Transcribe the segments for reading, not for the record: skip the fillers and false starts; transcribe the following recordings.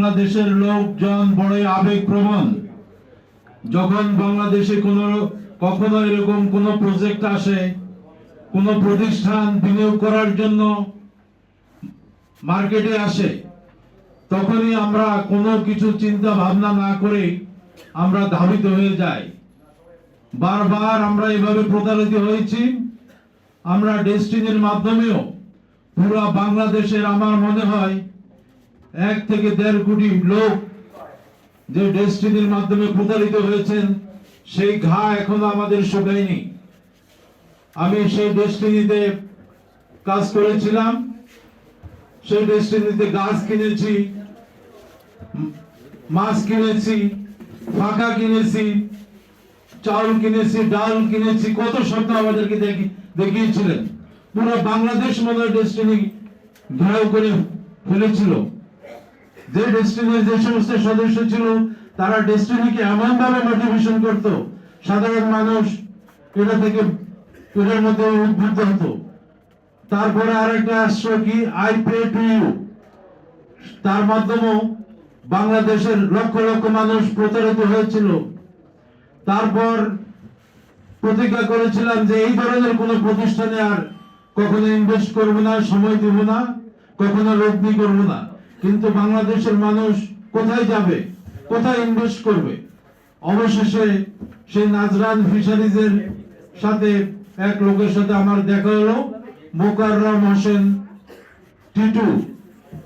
বাংলাদেশের লোকজন বড়ই আবেগপ্রবণ। যখন বাংলাদেশে কখনো এরকম কোন প্রজেক্ট আসে, কোন প্রতিষ্ঠান বিনিয়োগ করার জন্য মার্কেটে আসে, তখনই আমরা কোনো কিছু চিন্তা ভাবনা না করে আমরা ধাবিত হয়ে যাই। বারবার আমরা এভাবে প্রতারিত হয়েছি। আমরা ডেস্টিনির মাধ্যমেও পুরো বাংলাদেশের আমার মনে হয় 1 থেকে 1.5 কোটি লোক যে ডেস্টিনির মাধ্যমে প্রতারিত হয়েছেন, সেই ঘা এখনো আমাদের শুকায়নি। আমি সেই ডেস্টিনিতে কাজ করেছিলাম, সেই ডেস্টিনিতে গাছ কিনেছি, মাছ কিনেছি, ফাঁকা কিনেছি, চাউল কিনেছি, ডাল কিনেছি, কত স্বপ্ন আমাদেরকে দেখিয়েছিলেন। পুরো বাংলাদেশ মনে ডেস্টিনি ঘেরাও করে ফেলেছিল। যে ডেস্টিনির যে সমস্ত সদস্য ছিল, তারা ডেস্টিনিকে এমন ভাবে মোটিভেশন করত, সাধারণ মানুষ এটার মধ্যে উদ্বুদ্ধ হতো। তারপরে আরেকটা আসছে কি, আই প্রে টু ইউ, তার মাধ্যমেও বাংলাদেশের লক্ষ লক্ষ মানুষ প্রতারিত হয়েছিল। তারপর প্রতিজ্ঞা করেছিলাম যে এই ধরনের কোন প্রতিষ্ঠানে আর কখনো ইনভেস্ট করব না, সময় দিব না, কখনো লগ্নি করব না। কিন্তু বাংলাদেশের মানুষ কোথায় যাবে, কোথায় ইনভেস্ট করবে? অবশেষে সেই নাজরান ফিশারিজের সাথে এক লোকের সাথে আমার দেখা হলো, মোকাররম হোসেন টিটু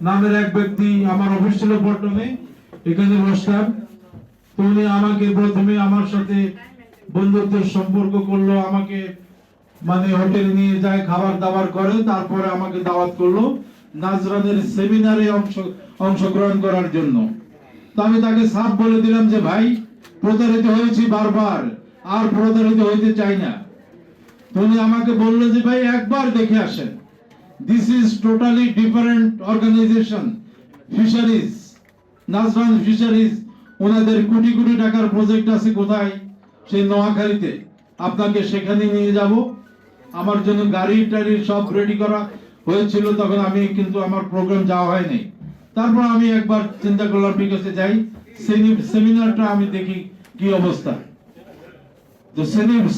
নামের এক ব্যক্তি। আমার অফিস ছিল পল্টনে, এখানে বসতাম। উনি আমাকে প্রথমে আমার সাথে বন্ধুত্বের সম্পর্ক করলো, আমাকে মানে হোটেল নিয়ে যায়, খাবার দাবার করে, তারপরে আমাকে দাওয়াত করলো নাজরানের সেমিনারে অংশগ্রহণ করার জন্য। তো আমি তাকে সাফ বলে দিলাম যে ভাই, প্রতারিত হয়েছি বারবার, আর প্রতারিত হইতে চাই না। উনি আমাকে বললো যে ভাই একবার দেখে আসেন, this is totally different organization, fisheries, Najran fisheries. ওনাদের কোটি কোটি টাকার প্রজেক্ট আছে কোথায়? সেই নোয়াখালীতে। আপনাকে সেখানে নিয়ে যাব। আমার জন্য গাড়ি টাড়ি সব রেডি করা হয়েছিল, তখন আমি কিন্তু আমার প্রোগ্রাম যাওয়া হয়নি। তারপর আমি একবার চিন্তা করলাম, ঠিক আছে যাই, সেমিনারটা আমি দেখি কি অবস্থা। তো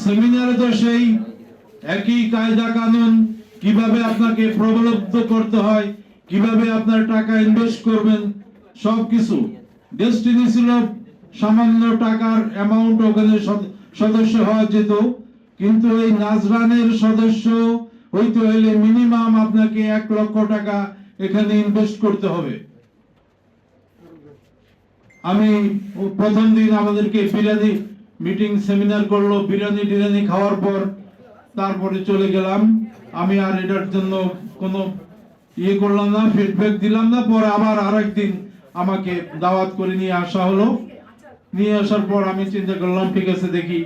সেমিনারে তো সেই একই কায়দা কানুন, কিভাবে আপনাকে প্রবলব্ধ করতে হয়, কিভাবে আপনার টাকা ইনভেস্ট করবেন, সবকিছু। ডেস্টিনি ছিল সামান্য টাকার অ্যামাউন্ট, ওখানে সদস্য হওয়া যেত, কিন্তু এই নাজরানের সদস্য হইতে হলে মিনিমাম আপনাকে 1 লক্ষ টাকা এখানে ইনভেস্ট করতে হবে। আমি প্রথম দিন আমাদেরকে বিরিয়ানি মিটিং সেমিনার করলো, বিরিয়ানি খাওয়ার পর তারপরে চলে গেলাম। আমি আর এটার জন্য কোনো করলাম না, ফিডব্যাক দিলাম না। পরে আবার আরেকদিন আমাকে দাওয়াত করে নিয়ে আসা হলো। নিয়ে আসার পর আমি চিন্তা করলাম, ঠিক আছে দেখি,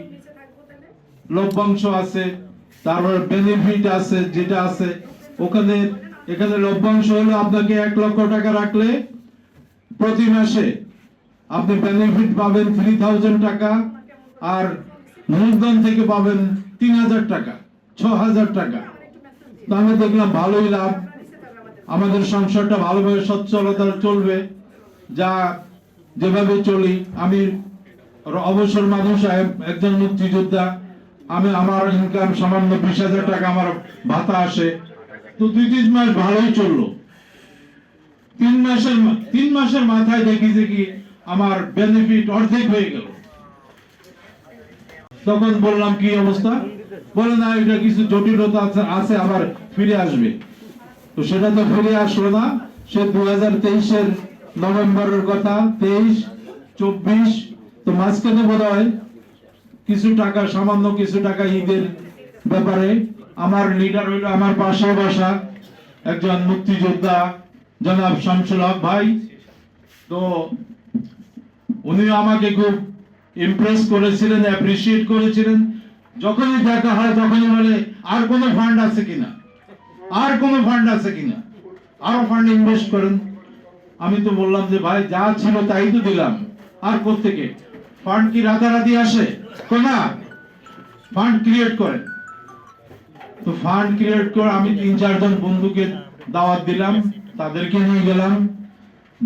লভ্যাংশ আছে, তারপর বেনিফিট আছে, যেটা আছে ওখানে। এখানে লভ্যাংশ হলো আপনাকে 1 লক্ষ টাকা রাখলে প্রতি মাসে আপনি বেনিফিট পাবেন 3000 টাকা, আর মূলধন থেকে পাবেন 3000 টাকা, 6000 টাকা। তো আমি দেখলাম ভালোই লাভ, আমাদের সংসারটা ভালোভাবে সচ্ছলতা চলবে। যা যেভাবে চলি, আমি অবসর মানুষ, একজন মুক্তিযোদ্ধা, আমি আমার ইনকাম সামান্য 20,000 টাকা আমার ভাতা আসে। তো 2-3 মাস ভালোই চললো। 3 মাসের মাথায় দেখি যে কি আমার বেনিফিট অর্ধেক হয়ে গেল। তখন বললাম কি অবস্থা? বলে না, এটা কিছু জটিলতা আছে, আবার ফিরে আসবে। তো সেটা তো ফিরে আসলো না। সে 2023-এর নভেম্বরের কথা, 23-24, তো মাঝখানে বোধ হয় কিছু টাকা, সামান্য কিছু টাকা ঈদের ব্যাপারে আমার লিডার হইল আমার পাশে বসা একজন মুক্তিযোদ্ধা জনাব শামসুল হক ভাই। তো উনি আমাকে খুব ইমপ্রেস করেছিলেন, অ্যাপ্রিশিয়েট করেছিলেন। যখনই দেখা হয় তখনই বলে, আর কোনো ফান্ড আছে কিনা, আর কোনো ফান্ড আছে কিনা, আরো ফান্ড ইনভেস্ট করেন। আমি তো বললাম যে ভাই যা ছিল তাই তো দিলাম, আর কোত্থেকে ফান্ড কি রাতারাতি আসে? তো না, ফান্ড ক্রিয়েট করেন। তো ফান্ড ক্রিয়েট করে আমি 3-4 জন বন্ধুকে দাওয়াত দিলাম, তাদেরকে নিয়ে গেলাম।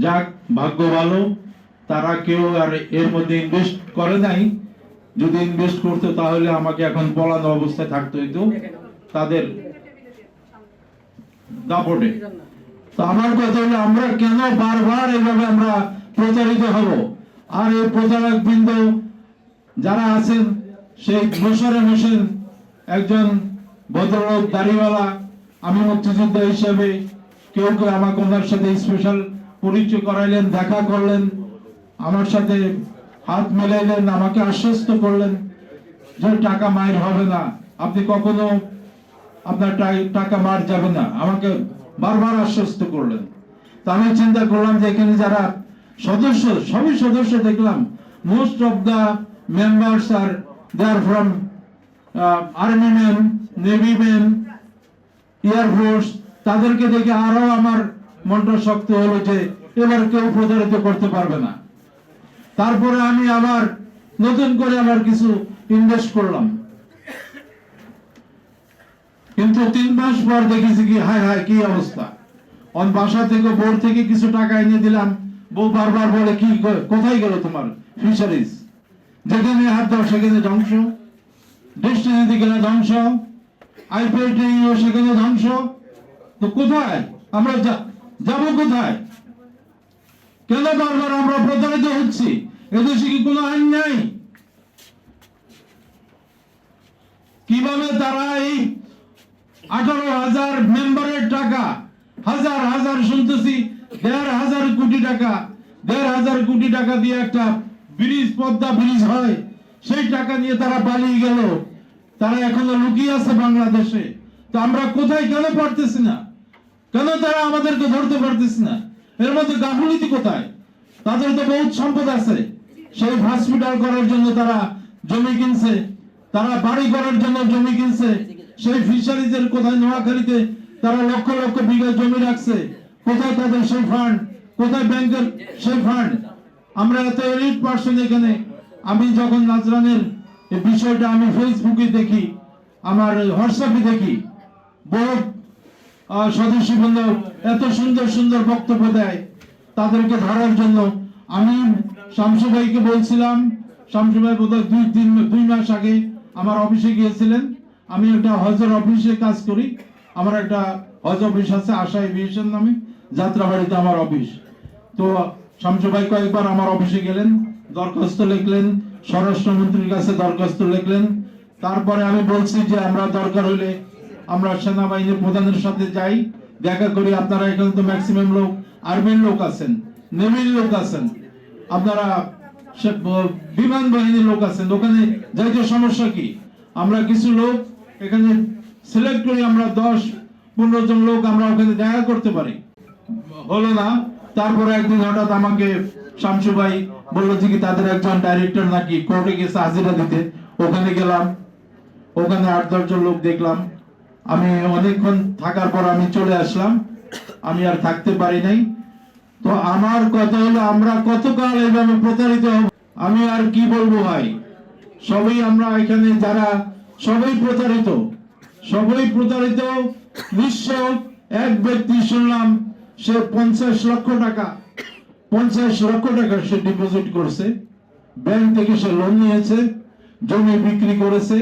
যাক, ভাগ্য ভালো, তারা কেউ আর এর মধ্যে ইনভেস্ট করে নাই। যদি ইনভেস্ট করতো তাহলে আমাকে এখন পলানো অবস্থায় থাকতে হইতো তাদের দাপটে। তো আমার কথা হলো, আমরা কেন বারবার এইভাবে আমরা প্রতারিত হব? আর এই প্রতারক বৃন্দ যারা আছেন, সেই মোশাররফ হোসেন একজন ভদ্রলোক, দাড়িওয়ালা। আমি মুক্তিযোদ্ধা হিসেবে কেউ কেউ আমাকে ওনার সাথে স্পেশাল পরিচয় করাইলেন, দেখা করলেন, আমার সাথে হাত মেলাইলেন, আমাকে আশ্বস্ত করলেন যে টাকা মায়ের হবে না, আপনি কখনো আপনার টাকা মার যাবে না, আমাকে বারবার আশ্বস্ত করলেন। তা আমি চিন্তা করলাম যে এখানে যারা সদস্য, সবই সদস্য দেখলাম, most of the members are they are from army man, navy man, air force. তাদেরকে দেখে আরো আমার মনটা শক্ত হলো যে এবার কেউ প্রতারিত করতে পারবে না। তারপরে আমি আবার নতুন করে আবার কিছু ইনভেস্ট করলাম, কিন্তু 3 মাস পর দেখেছি কি হায় হায় কি অবস্থা। অন বাসা থেকে, বোর্ড থেকে কিছু টাকা এনে দিলাম, বউ বারবার বলে কি কোথায় গেল তোমার ফিশারিজ? যেখানে হাত দাও সেখানে ধ্বংস, ডেস্টিনিতে গেলে ধ্বংস, আইপিএল সেখানে ধ্বংস। তো কোথায় আমরা যাবো? কোথায়? কেন বারবার আমরা প্রতারিত হচ্ছি? এদেশে কি কোনো আইন নাই? কিভাবে তারা এই 18,000 মেম্বারের টাকা, হাজার হাজার শুনতেছি 1,500 কোটি টাকা, 1,500 কোটি টাকা দিয়ে একটা ব্রিজ, পদ্মা ব্রিজ হয়, সেই টাকা নিয়ে তারা পালিয়ে গেল। তারা এখনো লুকিয়ে আছে বাংলাদেশে। তো আমরা কোথায় কেন পারতেছি না? কেন তারা আমাদেরকে ধরতে পারতেছে না? এর মধ্যে গাফিলতি কোথায়? তাদের তো বহুত সম্পদ আছে, সেই হসপিটাল করার জন্য তারা জমি কিনছে, তারা বাড়ি করার জন্য জমি কিনছে, সেই ফিশারিজের কোথায় নোয়াখালীতে তারা লক্ষ লক্ষ বিঘা জমি রাখছে, কোথায় তাদের সেই ফান্ড? কোথায় ব্যাংকের সেই ফান্ড? আমরা এত এলিট পার্সন এখানে। আমি যখন নাজরানের এই বিষয়টা আমি ফেসবুকে দেখি, আমার হোয়াটসঅ্যাপে দেখি, বহু সদস্যবৃন্দ এত সুন্দর সুন্দর বক্তব্য দেয়, তাদেরকে ধরার জন্য আমি শামসু ভাইকে বলছিলাম। শামসু ভাই বোধহয় 2 মাস আগে আমার অফিসে গিয়েছিলেন। আমি একটা হজের অফিসে কাজ করি, আমার একটা হজ অফিস আছে আশা এভিয়েশন নামে, যাত্রাবাড়িতে আমার অফিস। তো শামসু ভাই কয়েকবার আমার অফিসে গেলেন, দরখাস্ত লিখলেন, স্বরাষ্ট্রমন্ত্রীর কাছে দরখাস্ত লিখলেন। তারপরে আমি বলছি যে আমরা দরকার হলে আমরা সেনাবাহিনীর প্রধানের সাথে যাই, দেখা করি। আপনারা এখানে তো ম্যাক্সিমাম লোক আর্মির লোক আছেন, নেভির লোক আছেন, আপনারা বিমান বাহিনীর লোক আছেন, ওখানে যাইতে সমস্যা কি? আমরা কিছু লোক এখানে সিলেক্ট করি, আমরা 10-15 জন লোক আমরা ওখানে দেখা করতে পারি। হলো না। তারপরে একদিন হঠাৎ আমাকে শামসু ভাই বললো যে কি তাদের একজন ডাইরেক্টর নাকি কোর্টে গেছে হাজিরা দিতে। ওখানে গেলাম, ওখানে 8-10 জন লোক দেখলাম। আমি অনেকক্ষণ থাকার পর আমি চলে আসলাম, আমি আর থাকতে পারি নাই। তো আমার কথা হলো, আমরা কতকাল এইভাবে প্রতারিত হব? আমি আর কি বলবো ভাই, সবাই আমরা এখানে যারা সবাই প্রতারিত, সবাই প্রতারিত। নিঃস্ব এক ব্যক্তি শুনলাম সে 50 লক্ষ টাকা সে ডিপোজিট করছে, ব্যাংক থেকে সে লোন নিয়েছে, জমি বিক্রি করেছে।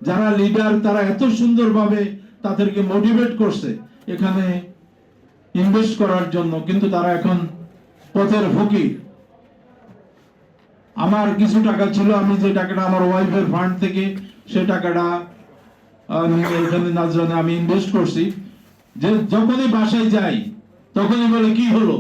যারা লিডার তারা এত সুন্দরভাবে তাদেরকে মোটিভেট করছে এখানে ইনভেস্ট করার জন্য, কিন্তু তারা এখন পথের ফকির। আমার কিছু টাকা ছিল, আমি যে টাকাটা আমার ওয়াইফের ফান্ড থেকে সে টাকাটা এখানে নাজরানে আমি ইনভেস্ট করছি। যে যখনই বাসায় যাই তখনই বলে কি হলো,